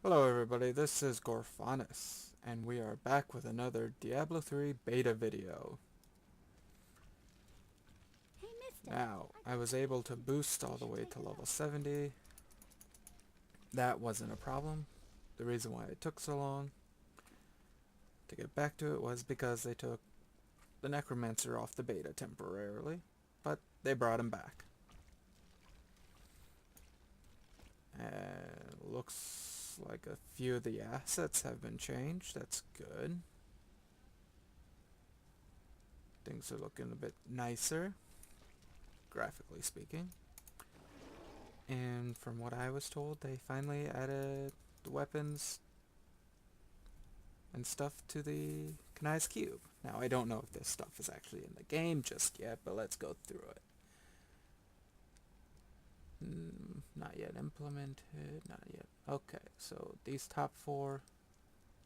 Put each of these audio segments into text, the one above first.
Hello everybody, this is Gorfonous, and we are back with another Diablo 3 beta video. Hey, mister. Now, I was able to boost all the way to level 70. That wasn't a problem. The reason why it took so long to get back to it was because they took the Necromancer off the beta temporarily, but they brought him back. And looks like a few of the assets have been changed. That's good. Things are looking a bit nicer, graphically speaking. And from what I was told, they finally added the weapons and stuff to the Kanai's Cube. Now, I don't know if this stuff is actually in the game just yet, but let's go through it. Not yet implemented, not yet. Okay, so these top four,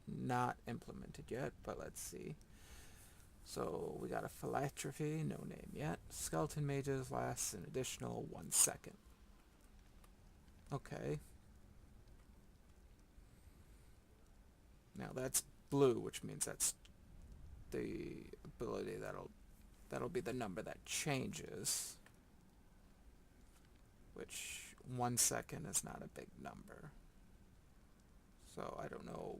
not implemented yet, but let's see. So we got a philanthropy, no name yet. Skeleton mages lasts an additional 1 second. Okay. Now that's blue, which means that's the ability that'll be the number that changes. Which 1 second is not a big number. So I don't know,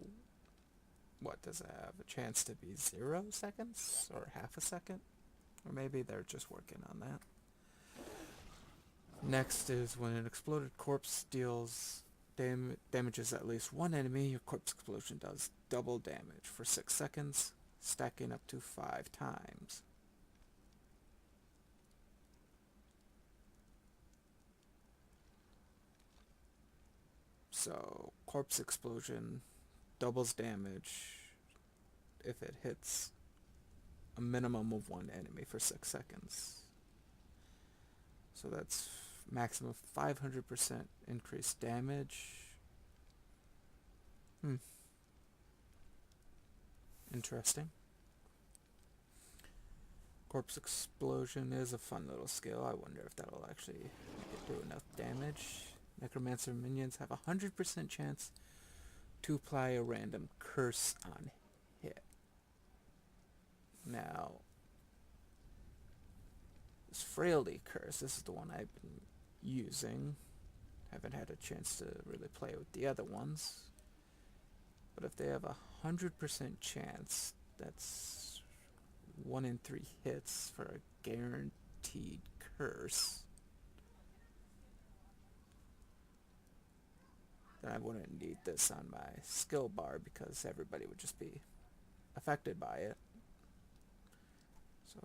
what does it have? A chance to be 0 seconds? Or half a second? Or maybe they're just working on that. Next is when an exploded corpse deals damages at least one enemy, your corpse explosion does double damage for 6 seconds, stacking up to 5 times. So, corpse explosion doubles damage if it hits a minimum of one enemy for 6 seconds. So that's maximum 500% increased damage. Interesting. Corpse explosion is a fun little skill. I wonder if that'll actually make it do enough damage. Necromancer minions have a 100% chance to apply a random curse on hit. Now, this frailty curse, this is the one I've been using. Haven't had a chance to really play with the other ones. But if they have a 100% chance, that's 1 in 3 hits for a guaranteed curse. Then I wouldn't need this on my skill bar because everybody would just be affected by it. So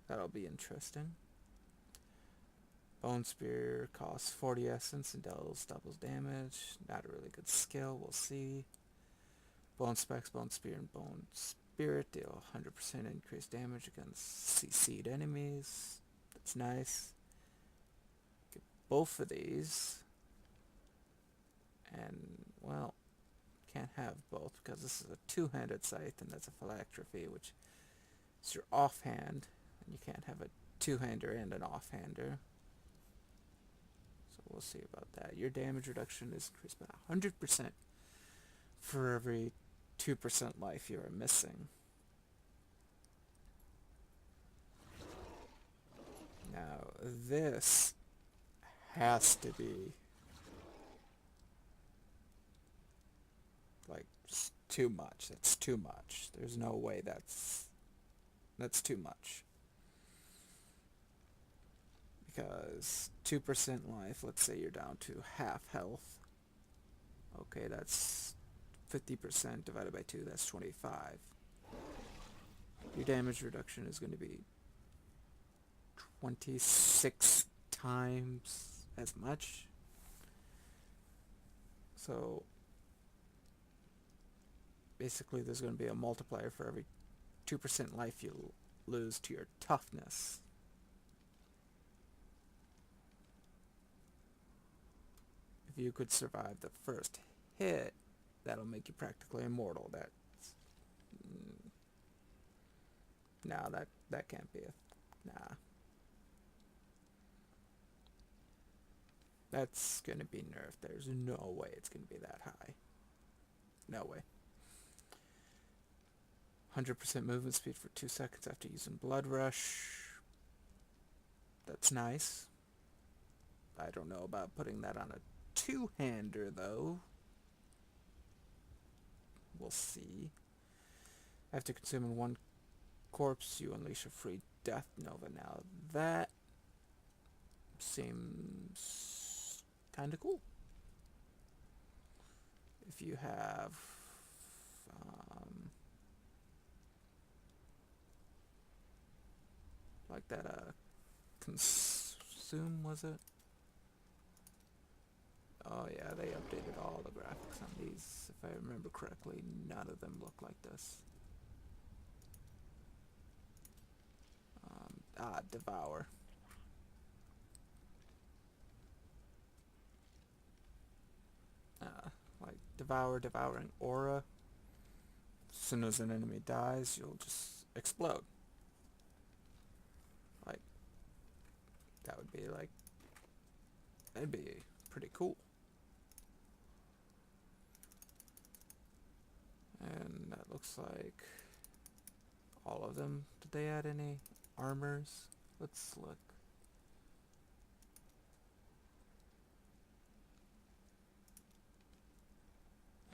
that'll be interesting. Bone Spear costs 40 essence and doubles damage. Not a really good skill, we'll see. Bone Specs, Bone Spear, and Bone Spirit deal 100% increased damage against CC'd enemies. That's nice. Get both of these. And, well, can't have both because this is a two-handed scythe and that's a philanthropy, which is your offhand. And you can't have a two-hander and an offhander. So we'll see about that. Your damage reduction is increased by 100% for every 2% life you are missing. Now, this has to be like too much. That's too much. There's no way that's too much. Because 2% life, let's say you're down to half health. Okay, that's 50% divided by 2, that's 25. Your damage reduction is going to be 26 times as much. So basically there's going to be a multiplier for every 2% life you lose to your toughness. If you could survive the first hit, that'll make you practically immortal. That's no, that can't be a nah. That's going to be nerfed. There's no way it's going to be that high. No way. 100% movement speed for 2 seconds after using Blood Rush. That's nice. I don't know about putting that on a two-hander, though. We'll see. After consuming one corpse, you unleash a free Death Nova. Now, that seems kind of cool. If you have... like that, consume, was it? Oh yeah, they updated all the graphics on these. If I remember correctly, none of them look like this. Devour. Like devouring aura. As soon as an enemy dies, you'll just explode. Like, that would be like, that'd be pretty cool. And that looks like all of them. Did they add any armors? Let's look.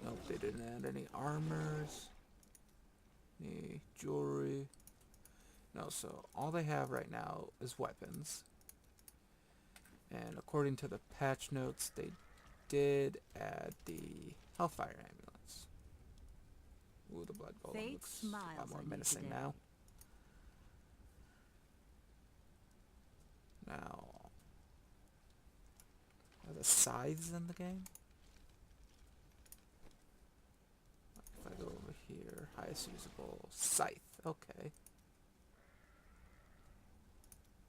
Nope, they didn't add any armors. Any jewelry. No, so all they have right now is weapons. And according to the patch notes, they did add the Hellfire Ambulance. Ooh, the Blood Golem looks a lot more menacing now. Now, are the scythes in the game? If I go over here, highest usable scythe, okay.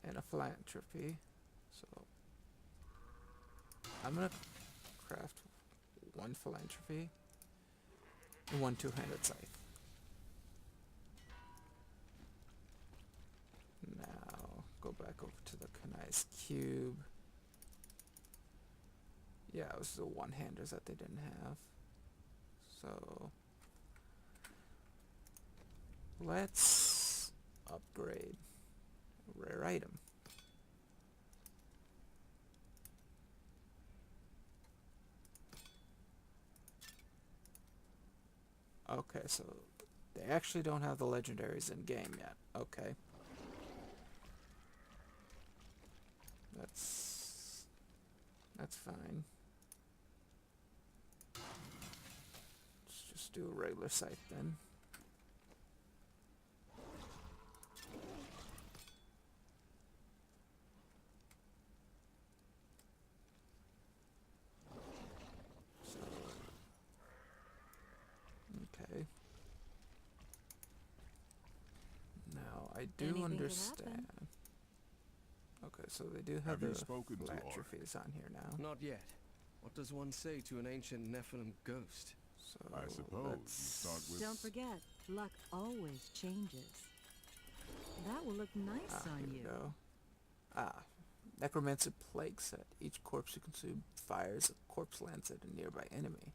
And a philanthropy, so I'm gonna craft one philanthropy and one two-handed scythe. Now, go back over to the Kanai's cube. Yeah, it was the one-handers that they didn't have. So, let's upgrade a rare item. Okay, so they actually don't have the legendaries in game yet. Okay. That's fine. Let's just do a regular scythe then. So, okay. Now I do Anything understand. Okay, so they do have the philanthropies on here now. Not yet. What does one say to an ancient Nephilim ghost? So I suppose you start with... Don't forget, luck always changes. That will look nice on here you. we go. Necromancer plague set. Each corpse you consume fires a corpse lance at a nearby enemy.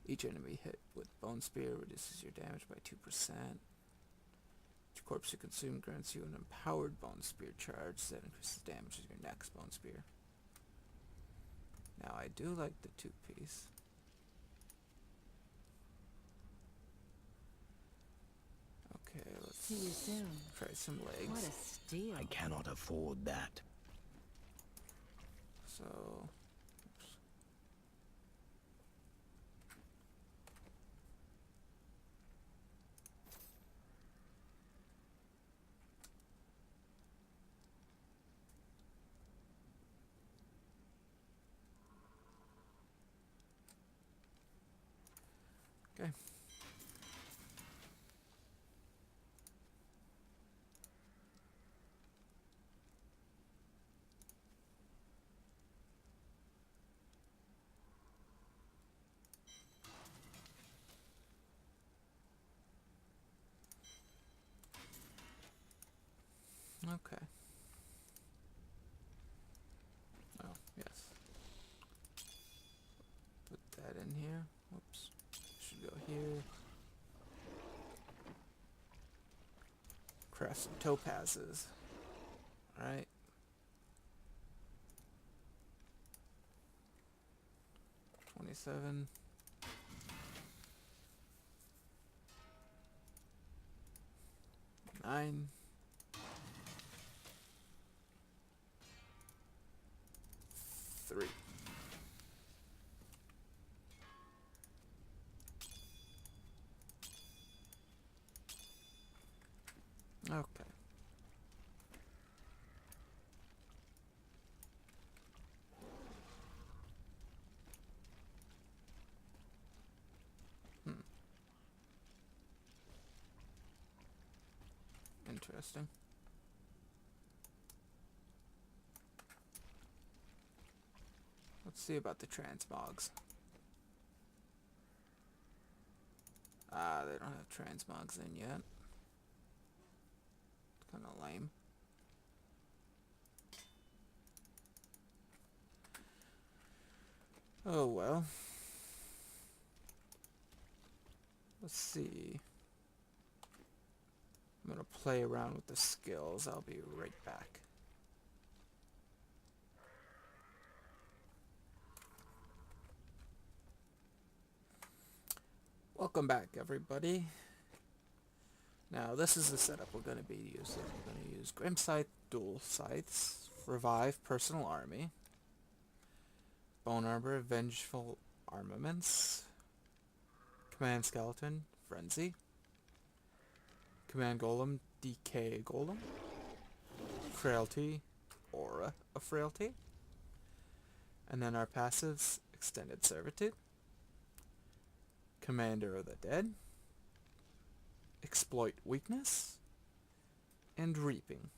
Each enemy hit with Bone Spear reduces your damage by 2%. Each corpse you consume grants you an empowered Bone Spear charge that increases damage of your next Bone Spear. Now I do like the two-piece. Okay, let's See you soon. try some legs. What a steal. I cannot afford that. So, oops. Okay. Okay. Oh, yes. here. Whoops. Should go here. Craft some topazes. Alright. $27. $9. $3. Okay. Interesting. Let's see about the transmogs. Ah, they don't have transmogs in yet. Kinda lame. Oh well. Let's see. I'm gonna play around with the skills. I'll be right back. Welcome back, everybody. Now, this is the setup we're going to be using. We're going to use Grim Scythe Dual Scythes, Revive Personal Army, Bone Armor Vengeful Armaments, Command Skeleton Frenzy, Command Golem Decay Golem, Frailty Aura of Frailty, and then our passives Extended Servitude, Commander of the Dead, Exploit Weakness, and Reaping.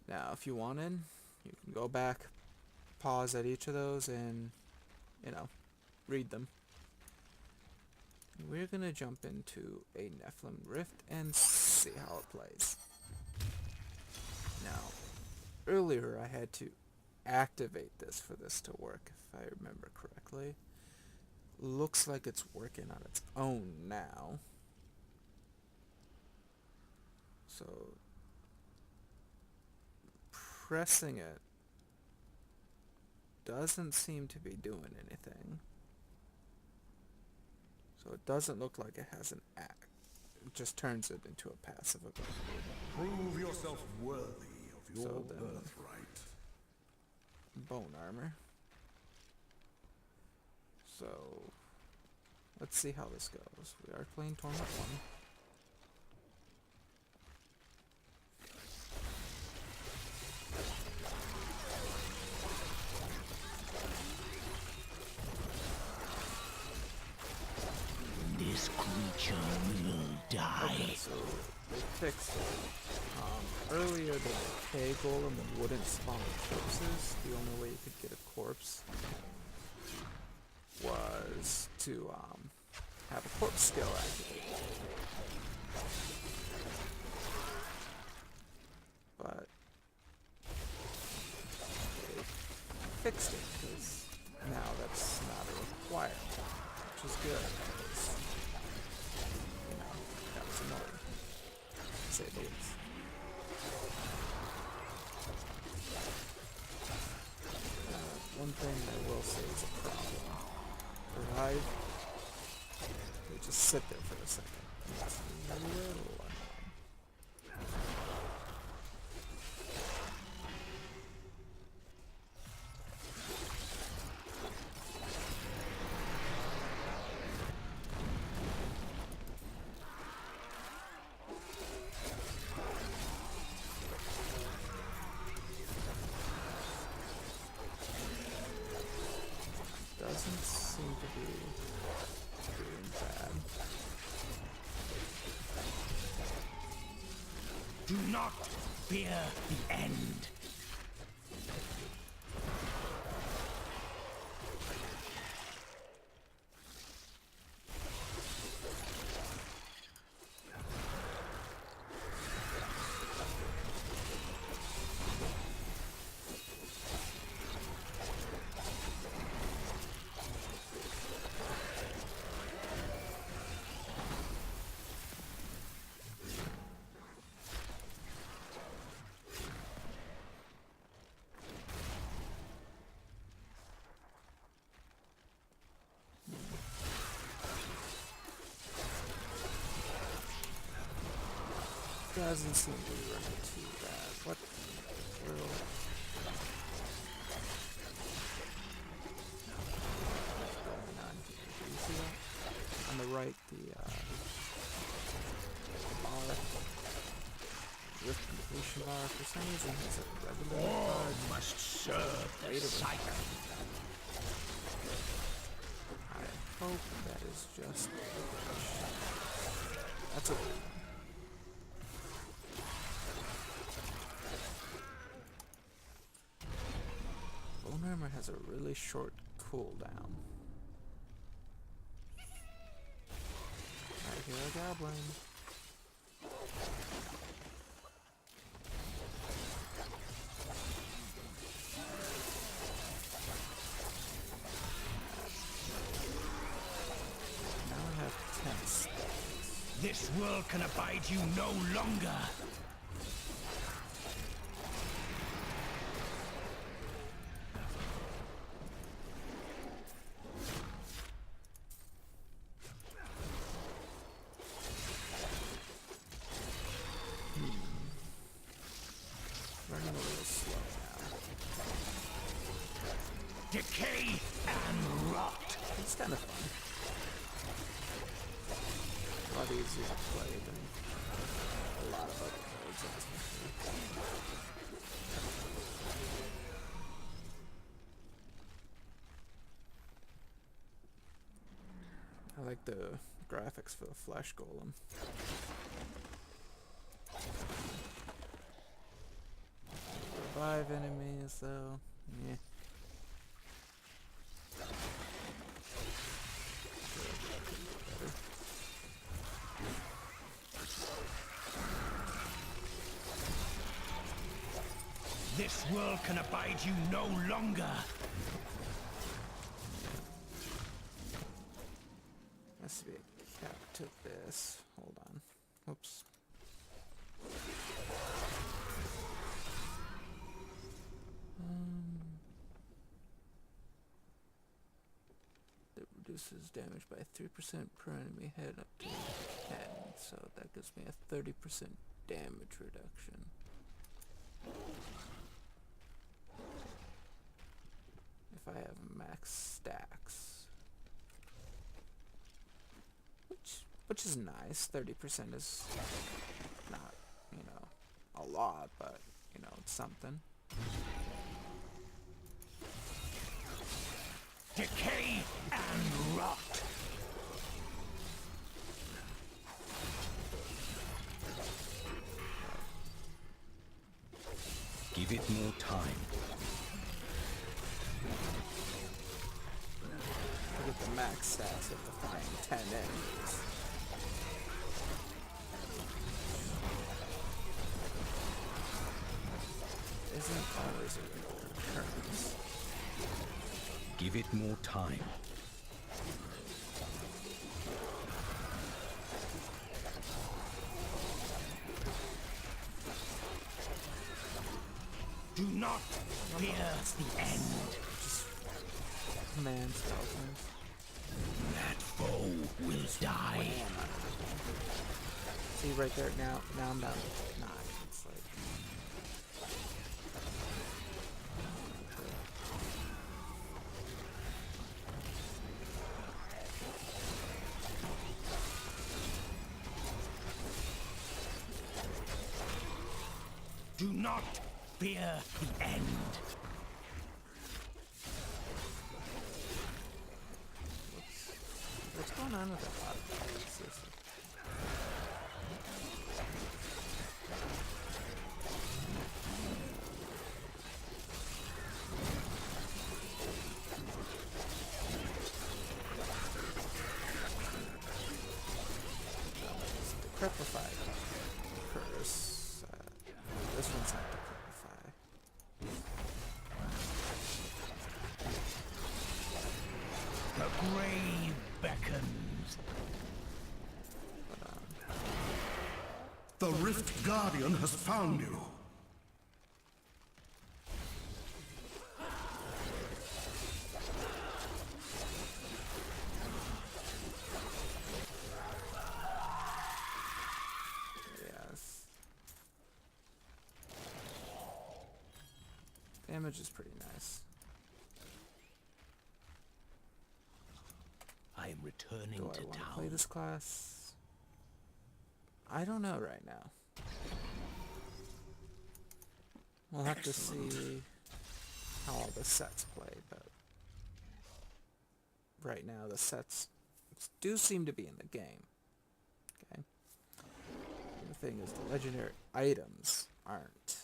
Now, if you wanted, you can go back, pause at each of those, and, you know, read them. We're gonna jump into a Nephilim Rift and see how it plays. Now, earlier I had to activate this for this to work, if I remember correctly. Looks like it's working on its own now. So, pressing it doesn't seem to be doing anything. So it doesn't look like it has an act. It just turns it into a passive ability. Prove yourself worthy of your So then- birthright. Bone armor. So, let's see how this goes. We are playing Torment 1. This creature will die. Okay, so they fixed it. Earlier the decay golem wouldn't spawn corpses. The only way you could get a corpse was to have a corpse skill activated. But they fixed it because now that's not a requirement, which is good. Because, you know, that was annoying, to say the least. One thing I will say is a problem. Revive, they just sit there for a second. It's a little annoying. Doesn't seem to be doing bad. Do not fear the end. doesn't seem to be running too bad. What little... What's going on here? Do you see that? On the right, the bar. Rift completion bar. For some reason, has a regular card. Must serve the Wait a minute. cycle. I hope that is just a glitch. That's a weird one. Bone armor has a really short cooldown. Alright, here a goblin. Now I have 10 stacks. This world can abide you no longer. Running a little slow now. Decay and rot. It's kind of fun. A lot easier to play than a lot of other cards. I like the graphics for the flesh golem. Revive enemies though. Yeah. This world can abide you no longer. Must be a cap to this. Hold on. Oops. That reduces damage by 3% per enemy head up to 10. So that gives me a 30% damage reduction. If I have max stacks. Which is nice. 30% is not, you know, a lot, but, you know, it's something. Decay and rot. Give it more time. Look at the max stats of defying 10 enemies. Isn't always a regular occurrence. Give it more time. Do not fear the end. Just command skeletons. That foe will die. See right there, now I'm down to 9. It's like... Do not fear the end. What's going on with that lot of guys? Decrepify curse. This one's not decrepify. The grave beckons. The Rift Guardian has found you. Yes. damage is pretty nice. I am returning Do I to want to town. play this class? I don't know right now. We'll have to see how all the sets play, but right now the sets do seem to be in the game. Okay. The thing is, the legendary items aren't.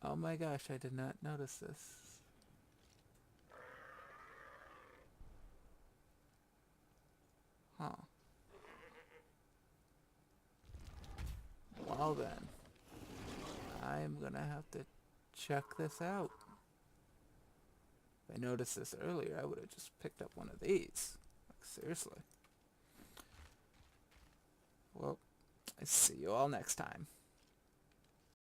Oh my gosh, I did not notice this. Huh. Well then, I'm gonna have to check this out. If I noticed this earlier, I would have just picked up one of these. Like, seriously. Well, I see you all next time.